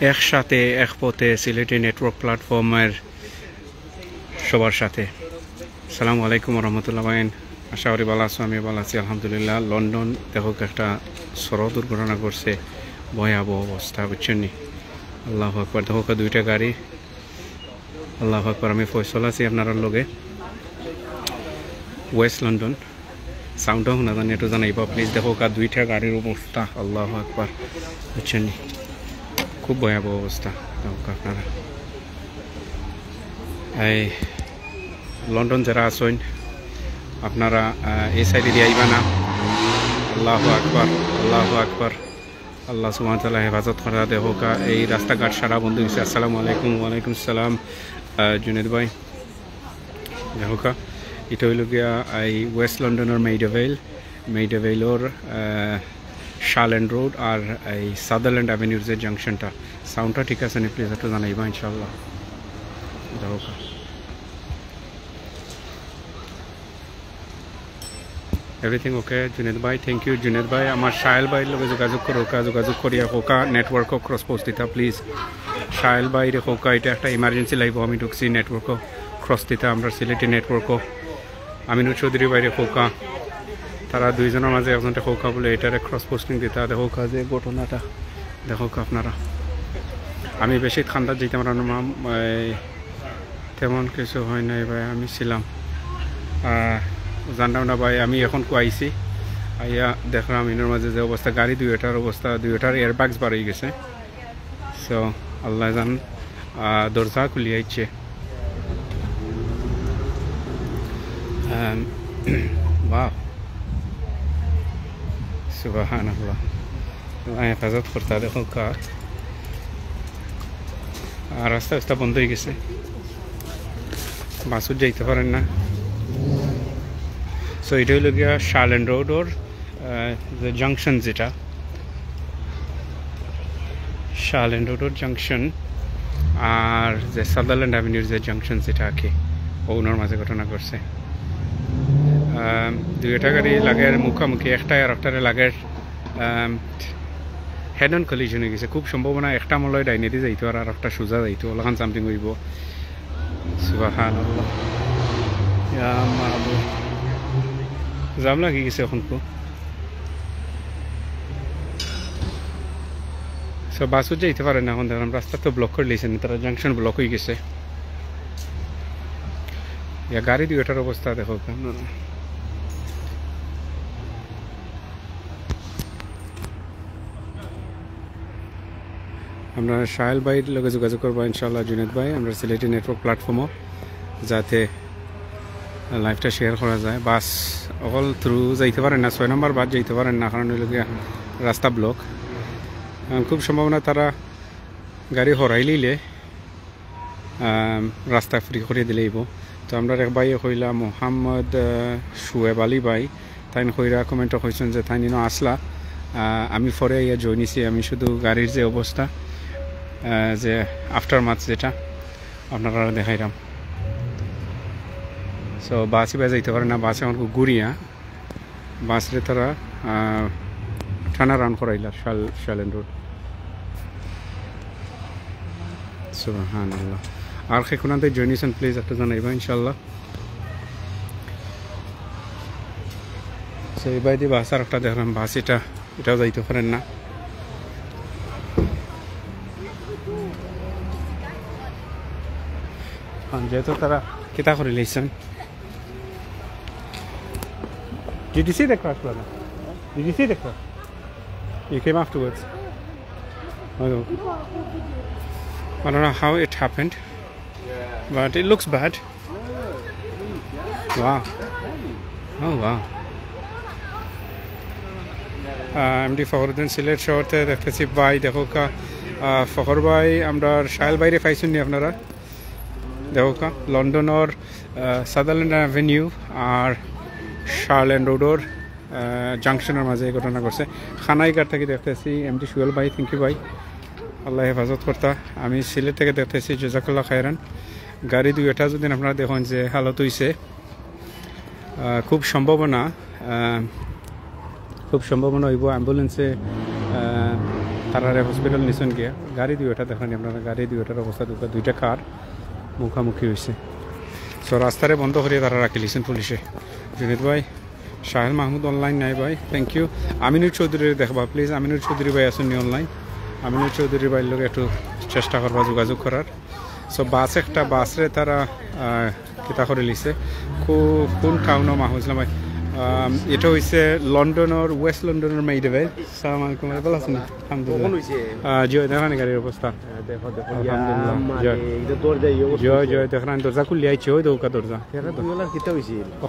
একসাথে এক পথে সিলেটি নেটওয়ার্ক প্ল্যাটফর্মের সবার সাথে। আসসালামু আলাইকুম রহমতুল্লাহ ভাইন, আশা করি ভালো আছো। আমি ভালো আছি আলহামদুলিল্লাহ। লন্ডন দেখো একটা সড়ক দুর্ঘটনা করছে, ভয়াবহ অবস্থা, বুঝছেন নি? আল্লাহু আকবার। দেখো দুইটা গাড়ি, আল্লাহু আকবার। আমি ফয়সল আছি আপনার লগে, ওয়েস্ট লন্ডন। সাউন্ডও শোনা জানি, একটু জানাইব প্লিজ। দেখো দুইটা গাড়ির অবস্থা, আল্লাহু আকবার, বুঝছেন নি? খুব ভয়াবহ অবস্থা। দেখো আপনারা এই লন্ডন যারা আছেন আপনারা এই সাইডে দিয়ে আইবা না। আল্লাহু আকবার, আল্লাহু আকবার। আল্লাহ সুবহানাহু ওয়া তাআলা হেফাজত করা। দেখো এই রাস্তাঘাট সারা বন্ধ হয়েছে। আসসালামু আলাইকুম। ওয়ালাইকুম সালাম জুনেদ ভাই। দেখো এটা হইল গিয়া এই ওয়েস্ট লন্ডনের মেইডাভেইলর শার্লেন্ড রোড আর এই সাদারল্যান্ড অ্যাভিনিউর যে জাংশনটা। সাউন্ডটা ঠিক আছে নি প্লিজ একটু জানাইবা ইনশাআল্লাহ। দেখো এভরিথিং ওকে জুনেদ ভাই, থ্যাংক ইউ জুনেদ ভাই। আমার সাহেল ভাইয়ের লগে যোগাযোগ করিয়া হোকা নেটওয়ার্কও ক্রস পোস্ট দিতা প্লিজ। সাহেল ভাইরে হোকা এটা একটা ইমার্জেন্সি লাগবে, আমি ঢুকছি নেটওয়ার্কও ক্রস দিতা। আমরা সিলেটি নেটওয়ার্কও আমিনুর চৌধুরী বাইরে হোকা, তারা দুইজনের মাঝে একজনটা হোকা বলে এটারে ক্রস পোস্টিং দিতা। দেখো যে ঘটনাটা দেখো আপনারা। আমি বেশি ঠান্ডা যেতে পারলাম না, তেমন কিছু হয় নাই ভাই, আমি ছিলাম জানতাম না ভাই। আমি এখন আইছি আইয়া দেখলাম ইনোর মাঝে যে অবস্থা, গাড়ি দুইটার অবস্থা, দুইটার এয়ারব্যাগস বাড়িয়ে গেছে। সো আল্লাহ জান, দরজা খুলি আইছে। বাহ, সুবহানাল্লাহ, আল্লাহ হেফাজত করতা। দেখো রাস্তা বন্ধ হয়ে গেছে, বাসও যাইতে পারেন না। সো এটা হইল গিয়া শার্লেন্ড রোড ওর যে জাংশন, যেটা শার্লেন্ড রোড ওর জাংশন আর যে সাদারল্যান্ড অ্যাভিনিউর যে জাংশন, যেটা আর কি ওনার মাঝে ঘটনা করছে। দুইটা গাড়ি লাগের মুখামুখি, একটা আর একটারে লাগের হেড অন কলিশন হয়ে গেছে। খুব সম্ভাবনা একটা মলয় ডাইনেদি যাইতো আর একটা সোজা যাইতো, ওলাখান সামথিং হইব। সুবহানাল্লাহ, ইয়া মাহবুব। জাম লাগি গেছে এখন। সো বাসও যাইতে পারে না এখন, দেখলাম রাস্তা তো ব্লক করে লিয়েছেন তারা, জাংশন ব্লক হয়ে গেছে। গাড়ি দুইটার অবস্থা দেখো। আমরা সাহেল ভাইয়ের লগে যোগাযোগ করবো ইনশাআল্লাহ জুনেদ ভাই, আমরা সিলেটি নেটওয়ার্ক প্ল্যাটফর্মও যাতে লাইভটা শেয়ার করা যায়। বাস অকল থ্রু যাইতে পারেন না, 6 নম্বর বাদ যাইতে পারেন না, কারণ হইল গিয়া রাস্তা ব্লক। খুব সম্ভাবনা তারা গাড়ি হরাই লইলে রাস্তা ফ্রি করিয়ে দিলেইব। তো আমরা এক ভাই কইলা মোহাম্মদ শুয়েব আলী ভাই, তাই কইরা কমেন্টও কইছেন যে তাই নিনো আসলা, আমি পরে ইয়ে জয়নিছি। আমি শুধু গাড়ির যে অবস্থা, যে আফটার মাথ যেটা আপনারা দেখাইলাম। সো বাসই বা যাইতে পারে না, বাস এখন ঘুরিয়া বাসরে তারা টানা রান করাইলা শার্লেন্ড রোড। সুবহানাল্লাহ। আর সেখানে জয়নিছেন প্লিজ একটা জানাইবা ইনশাল্লাহ। সো এই বাইদি বাস আর একটা দেখলাম, বাস এটাও যাইতে পারেন না। যেহেতু তারা কিতা করে লাইছেন। Did you see the crash, brother? Did you see the crash? You came afterwards. I don't know how it happened, but it looks bad. Wow. Oh wow. MD Fakhruddin Sylhet শহরতে দেখতেছি ভাই। দেখো ফখর ভাই, আমরা সাহেল বাইরে পাইছেন নি আপনারা? দেখো লন্ডনের সাদারল্যান্ড অ্যাভিনিউ আর শার্লেন্ড রোডর জাংশনের মাঝে এই ঘটনা করছে। খানাইঘাট থেকে দেখতেছি এমডি সুয়েল ভাই, থ্যাংক ইউ ভাই, আল্লাহ হেফাজত করতা। আমি সিলেট থেকে দেখতেছি, জাজাকাল্লাহ খায়রান। গাড়ি দুইটা যদি আপনারা দেখুন যে হালত হয়েছে, খুব সম্ভাবনা হইব অ্যাম্বুলেন্সে তারারে হসপিটাল নিছেন গিয়া গাড়ি দুইটা দেখানি আপনারা গাড়ি দুইটার অবস্থা দুইটা কার মুখামুখি হয়েছে। সো রাস্তারে বন্ধ করিয়ে তারা রাখি লিছেন পুলিশে। জুনিদ ভাই শাহেল মাহমুদ অনলাইন নাই ভাই, থ্যাংক ইউ। আমিনুর চৌধুরীর দেখবা প্লিজ, আমিনুর চৌধুরী ভাই আসুননি অনলাইন। আমিনুর চৌধুরী ভাইয়ের লোক একটু চেষ্টা করবা যোগাযোগ করার। সো বাস একটা বাসরে তারা কিতা করে লিছে কোন টাউনও মাহুজলাম ভাই, এটা হয়েছে লন্ডনের ওয়েস্ট লন্ডনের মেইডেভেল। সালাম আলাইকুম ভাই, ভালো আছেন? আলহামদুলিল্লাহ। জয় দেখানি গাড়ির অবস্থা, জয় জয় দেখান দরজা খুলি আইছে, ওই দৌকা দরজা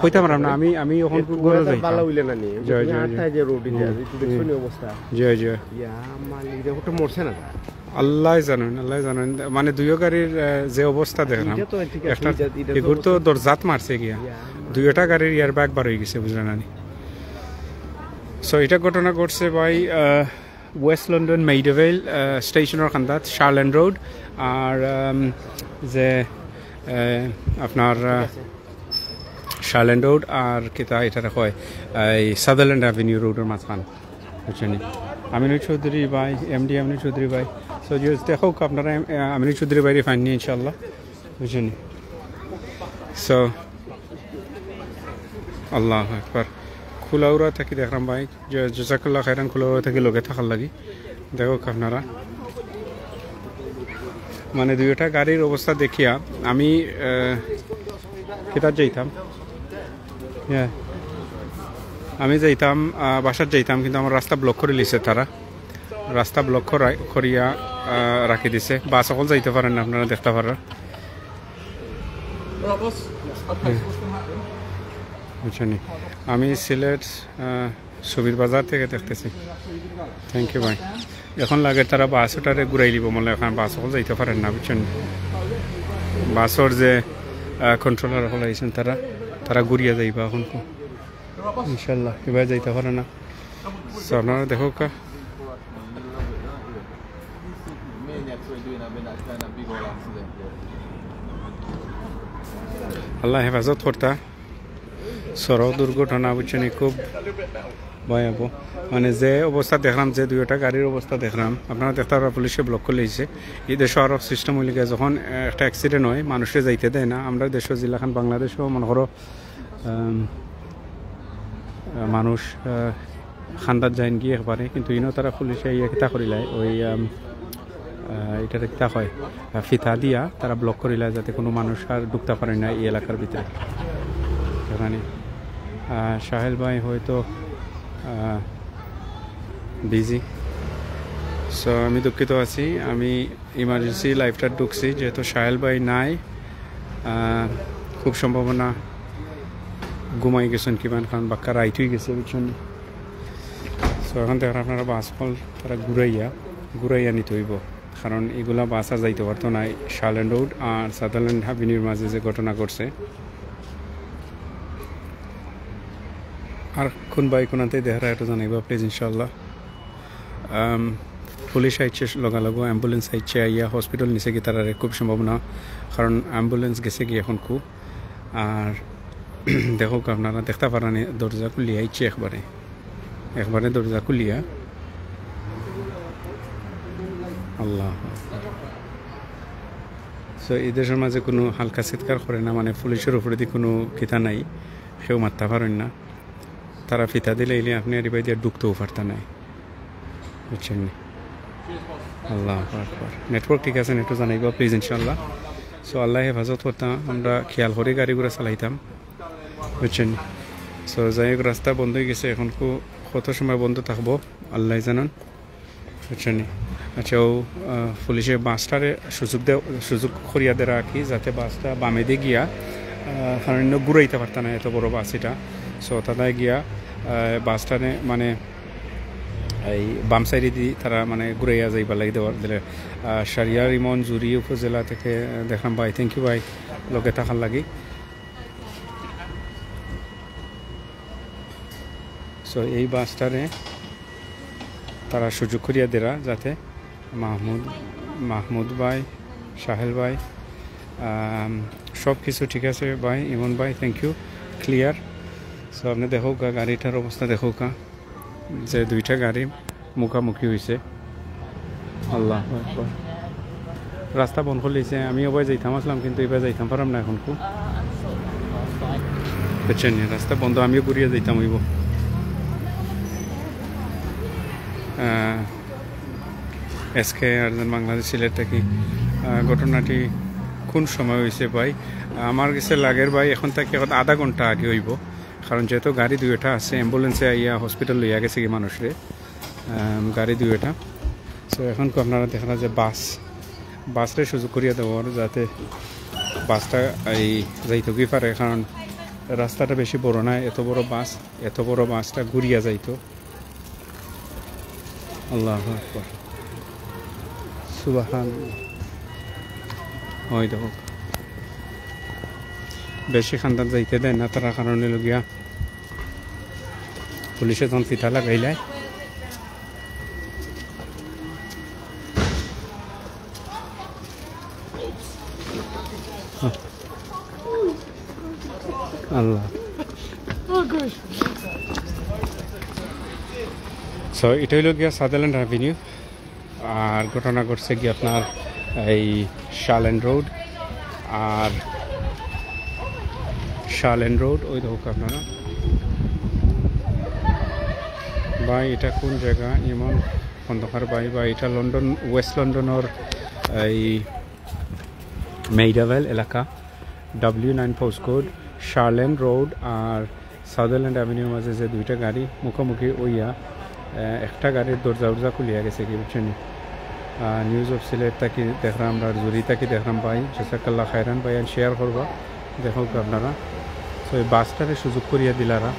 কইতাম না আমি এখন জয় জয় জয় জয় মরছে না আল্লাহ জানেন, আল্লাহ জানেন। মানে দুইও গাড়ির যে অবস্থা দেখলাম, একটা এগুলো তো দরজাত মারছে গিয়া, দুইটা গাড়ির ইয়ার ব্যাগ বার হয়ে গেছে, বুঝলেন না? সো এটা ঘটনা ঘটছে ভাই ওয়েস্ট লন্ডন মেইডেভেল স্টেশনের খান্দাত শার্ল্যান্ড রোড আর যে আপনার শার্ল্যান্ড রোড আর কিতা এটা হয় এই সাদারল্যান্ড অ্যাভিনিউ রোডের মাঝখান, বুঝছেন? আমিনুর চৌধুরী ভাই, এমডি আমিনুর চৌধুরী ভাই। সো দেখো আপনারা আমিনুর চৌধুরী ভাই ফাইন নিয়ে ইনশাল্লাহ, বুঝছেন? সো আল্লাহ একবার খোলাউরা থাকি দেখলাম ভাই, জাজাকুল্লাহ খাইরান, খোলাউরা থাকি লগে থাকার লাগি। দেখো আপনারা মানে দুইটা গাড়ির অবস্থা দেখিয়া আমি কেতার যাইতাম, হ্যাঁ আমি যাইতাম বাসার যাইতাম, কিন্তু আমার রাস্তা ব্লক করে লিছে তারা, রাস্তা ব্লক করিয়া রাখি দিছে। বাস সকল যাইতে পারেন না, আপনারা দেখতে পারেন, বুঝছেন? আমি সিলেট সুবির বাজার থেকে দেখতেছি। থ্যাংক ইউ ভাই। এখন লাগে তারা বাস ওটারে ঘুরাই দিব, মনে এখন বাস সকল যাইতে পারেন না, বুঝছেন? বাসর যে কন্ট্রোলার হল আইসেন তারা ঘুরিয়ে যাইবা এখন ইনশাল্লাহ, এবার যাইতে পারে না। সো আপনারা দেখো কা আল্লাহ হেফাজত করতা। সড়ক দুর্ঘটনা, বুঝছেন, খুব ভয়াবহ। মানে যে অবস্থা দেখলাম, যে দুইটা গাড়ির অবস্থা দেখলাম, আপনারা দেখতে পারা পুলিশে ব্লক করে লিছে। এই দেশে আরও সিস্টেম হইলে যখন একটা অ্যাক্সিডেন্ট হয় মানুষে যাইতে দেয় না। আমরা দেশের জেলাখান বাংলাদেশও মনে করো মানুষ খান্দার যাইন গিয়ে একবারে, কিন্তু ইনো তারা পুলিশে ইয়ে কিতা করিলায় ওই এটা কিতা হয় ফিতা দিয়া তারা ব্লক করিলায়, যাতে কোনো মানুষ আর ঢুকতে পারে না এই এলাকার ভিতরে। এখানে সাহেল ভাই হয়তো বিজি। সো আমি দুঃখিত আছি, আমি ইমার্জেন্সি লাইফটা ঢুকছি, যেহেতু সাহেল ভাই নাই, খুব সম্ভাবনা ঘুমাই গেছেন কিমান খান বাক্কা রাইট হয়ে গেছে, বুঝছেন? সো এখন দেখেন আপনারা বাস ফল তারা ঘুরাইয়া নিতে হইব, কারণ এগুলা বাস আর যাইতে পারতো না। শার্ল্যান্ড রোড আর সাদারল্যান্ড অ্যাভিনিউর মাঝে যে ঘটনা ঘটছে, আর কোন বাই কোনাতে দেহরা এটা জানাইবা প্লিজ ইনশাল্লাহ। পুলিশ আইছে লগালগ, অ্যাম্বুলেন্স আইছে আইয়া হসপিটাল নিচে গিয়ে তারা খুব সম্ভাবনা, কারণ অ্যাম্বুলেন্স গেছে গিয়ে এখন খুব। আর দেখো আপনারা দেখতে পারেন দরজা খুলিয়া আইছে, একবারে দরজা খুলিয়া। আল্লাহ। সো এই দেশের মাঝে কোনো হালকা চিৎকার করে না, মানে পুলিশের উপরে দিয়ে কোনো কিতা নাই, সেও মারতে পারেন না। তারা ফিতা দিলে এলে আপনি আর দিয়ে ঢুকতেও পারতা নাই, বুঝছেন? আল্লাহ আকবার। নেটওয়ার্ক ঠিক আছে একটু জানাইবা প্লিজ ইনশাল্লাহ। সো আল্লাহ হেফাজত করতাম, আমরা খেয়াল করে গাড়িগুলো চালাইতাম, বুঝছেন? সো যাই হোক, রাস্তা বন্ধ হয়ে গেছে, এখন কত সময় বন্ধ থাকবো আল্লাহ জানান, বুঝছেন? আচ্ছা, ও পুলিশে বাসটারে সুযোগ করিয়া দেওয়া রাখি, যাতে বাসটা বামে দিয়ে গিয়া, কারণ ঘুরাইতে পারত না এত বড় বাস এটা। সো তাদের গিয়া বাসটানে মানে এই বাম সাইডে দিয়ে তারা মানে ঘুরাইয়া যাইবার লাগি দেওয়ার দিলে। সারিয়া রিমন জুরি উপজেলা থেকে দেখলাম ভাই, থ্যাংক ইউ ভাই লগে থাকার লাগি। সো এই বাসটারে তারা সুযোগ করিয়া দেরা, যাতে মাহমুদ ভাই, সাহেল ভাই, সব কিছু ঠিক আছে ভাই, ইমন ভাই, থ্যাংক ইউ, ক্লিয়ার। সো আপনি দেখো গাড়িটার অবস্থা দেখো যে দুইটা গাড়ি মুখামুখি হয়েছে, আল্লাহ রাস্তা বন্ধ করলেছে আমি ওবাই যাইতাম আসলাম কিন্তু এবার যাইতাম পারাম না এখন খুব বুঝছেন রাস্তা বন্ধ আমিও ঘুরিয়ে যাইতাম হইব এসকে আরজান বাংলাদেশ সিলেট থেকে ঘটনাটি কোন সময় হয়েছে ভাই আমার কাছে লাগের ভাই এখন থেকে আধা ঘন্টা আগে হইব কারণ যেহেতু গাড়ি দুইটা আছে অ্যাম্বুলেন্সে আইয়া হসপিটাল লইয়া গেছে কি মানুষরে গাড়ি দুইটা সো এখন আপনারা দেখা যে বাসরে সুযোগ করিয়া দেওয়ার যাতে বাসটা এই যাইতো কি পারে কারণ রাস্তাটা বেশি বড় না এত বড় বাসটা ঘুরিয়া যাইতো আল্লাহু আকবার সুবহানাল্লাহ ওই দেখো বেশি খান্দান যাইতে দেয় না তারা কারণে লগিয়া পুলিশে তখন ফিতা লাগাইলাই আল্লাহ সো এটা হইল গিয়া সাদারল্যান্ড অ্যাভিনিউ আর ঘটনা ঘটছে কি আপনার এই শালেন রোড ওই দেখো আপনারা ভাই এটা কোন জায়গা এমন অন্ধকার ভাই এটা লন্ডন ওয়েস্ট লন্ডনের এই মেইডাভেল এলাকা W9 পোস্টকোড শালেন রোড আর সাদারল্যান্ড অ্যাভিনিউর মাঝে যে দুইটা গাড়ি মুখোমুখি ওইয়া একটা গাড়ির দরজা খুলিয়া গেছে কি বুঝছেন নিউজ অফ সিলেট তাকে দেখলাম আর জুরি তাকে দেখলাম ভাই জাযাকাল্লাহ খায়রান ভাই শেয়ার করবা দেখো আপনারা তো এই বাসটারে সুযোগ করিয়া দিলারা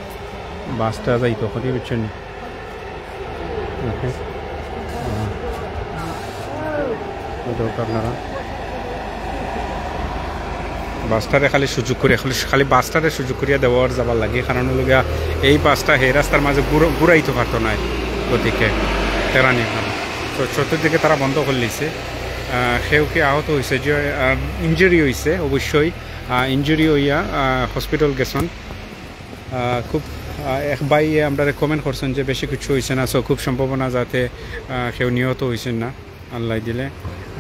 বাসটা যাই তখনই বুঝছেন ওকে দেখো আপনারা বাসটারে খালি সুযোগ করিয়া খালি বাসটারে সুযোগ করিয়া দেওয়ার যাবার লাগে কারণ লগিয়া এই বাসটা সেই রাস্তার মাঝে ঘুরাইতে পারতো না গতিকে তেরানি ভালো তো চতুর্দিকে তারা বন্ধ করে লিছে সেও কি আহত হয়েছে যে ইঞ্জুরি হয়েছে অবশ্যই ইঞ্জুরি হইয়া হসপিটাল গেছেন খুব এক ভাই আমরা কমেন্ট করছেন যে বেশি কিছু হয়েছে না সো খুব সম্ভাবনা যাতে কেউ নিহত হয়েছেন না আল্লাহ দিলে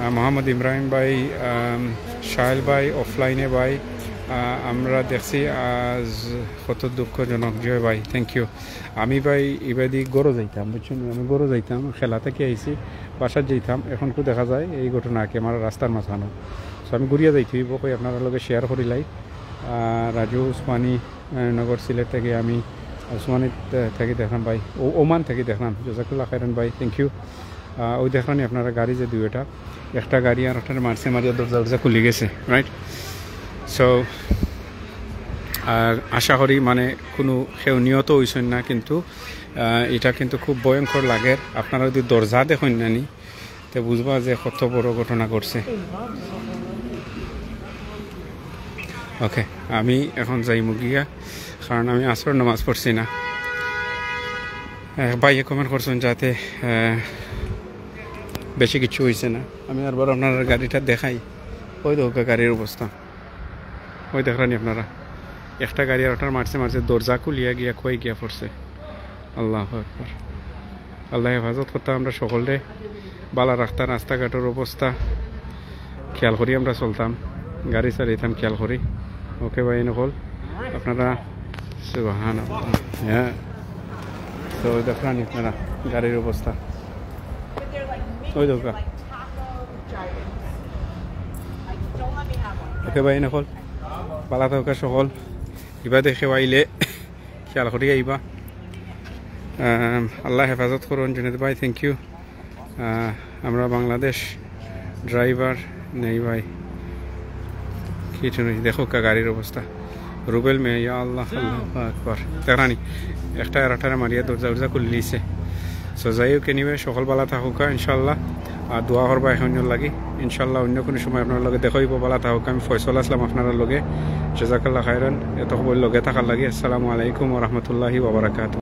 মোহাম্মদ ইব্রাহিম ভাই সাহেল ভাই অফলাইনে ভাই আমরা দেখছি আজ কত দুঃখজনক জয় ভাই থ্যাংক ইউ আমি ভাই ইবাদি গরো যাইতাম বুঝছেন আমি গরো যাইতাম খেলা থেকে আইছি বাসার যাইতাম এখন খুব দেখা যায় এই ঘটনা কি আমার রাস্তার মাঝখানো সো আমি ঘুরিয়া যাইছি বকই আপনার লগে শেয়ার করিলাই রাজু উসমানী নগর সিলেট থেকে আমি উসমানী থেকে দেখলাম ভাই ওমান থেকে দেখলাম জাযাকাল্লাহ খায়রান ভাই থ্যাংক ইউ ওই দেখলাম আপনারা গাড়ি যে দুইটা একটা গাড়ি আর একটা মারিয়া দরজা খুলে গেছে রাইট সো আর আশা করি মানে কোনো সেও নিহত হয়েছেন না কিন্তু এটা কিন্তু খুব ভয়ঙ্কর লাগে আপনারা যদি দরজা দেখেন নানি তো বুঝবা যে কত বড় ঘটনা ঘটছে ওকে আমি এখন যাই মুগিয়া কারণ আমি আসর নামাজ পড়ছি না ভাইয়ে কমেন্ট করছেন যাতে বেশি কিছু হয়েছে না আমি আরবার আপনার গাড়িটা দেখাই ওই দেখো গাড়ির অবস্থা ওই দেখলানি আপনারা একটা গাড়ি আর ওটার মারছে দরজা খুলিয়া গিয়া কই গিয়া পড়ছে আল্লাহু আকবার আল্লাহ হেফাজত করতাম আমরা সকলে বালা রাখতাম রাস্তাঘাটের অবস্থা খেয়াল করি আমরা চলতাম গাড়ি চালাইতাম খেয়াল করি ওকে ভাই নকল আপনারা সুবহানাল্লাহ হ্যাঁ তো দেখলানি আপনারা গাড়ির অবস্থা ওই দেখো ওকে ভাই নকল বালা থাকা সকল ইবা দেখে আইলে খেয়াল করি আইবা আল্লাহ হেফাজত করুন জুনেদ ভাই থ্যাংক ইউ আমরা বাংলাদেশ ড্রাইভার নেই ভাই কিছু নেই দেখো গাড়ির অবস্থা রুবেল মে ইয়া আল্লাহ আকবার দেখরানি একটা আটারে মারিয়া দরজা খুলে লিছে সো যাই হোক নিবে সকল বালা থাকুক ইনশাল্লাহ আর দোয়া করবা এখন লাগি ইনশাল্লাহ অন্য কোনো সময় আপনার লগে দেখাইব বালা থাকুক আমি ফয়সল আসলাম আপনার লগে জাযাকাল্লাহ খায়রান এত খবর লগে থাকার লাগে আসসালামু আলাইকুম ওয়া রাহমাতুল্লাহি ওয়া বারাকাতুহু